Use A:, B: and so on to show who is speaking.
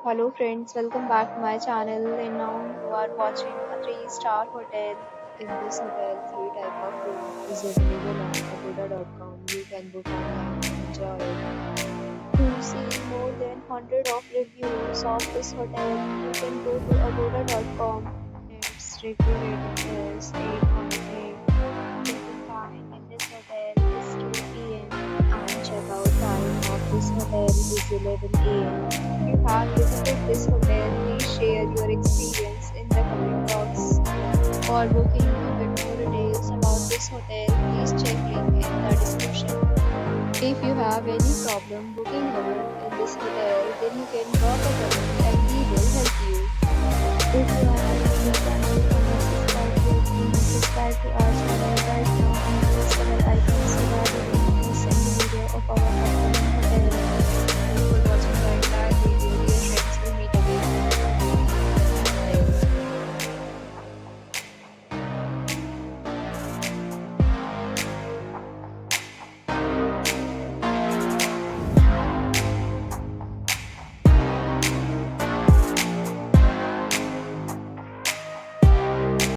A: Hello friends, welcome back to my channel and now you are watching a 3-star hotel. In this hotel, three type of room is available on agoda.com. You can book online and enjoy it. To see more than 100 of reviews of this hotel, you can go to agoda.com. Its review rating is 8 on 8. Check-in time in this hotel is 2 p.m. and check-out time of this hotel is 11 a.m. If you have visited this hotel, please share your experience in the comment box. For booking or get more details about this hotel, please check link in the description. If you have any problem booking a room in this hotel, then you can drop a comment and we will help you. If you are new to the channel or not subscribed yet, please subscribe to our channel right now and press the bell icon so that you don't miss any video of our upcoming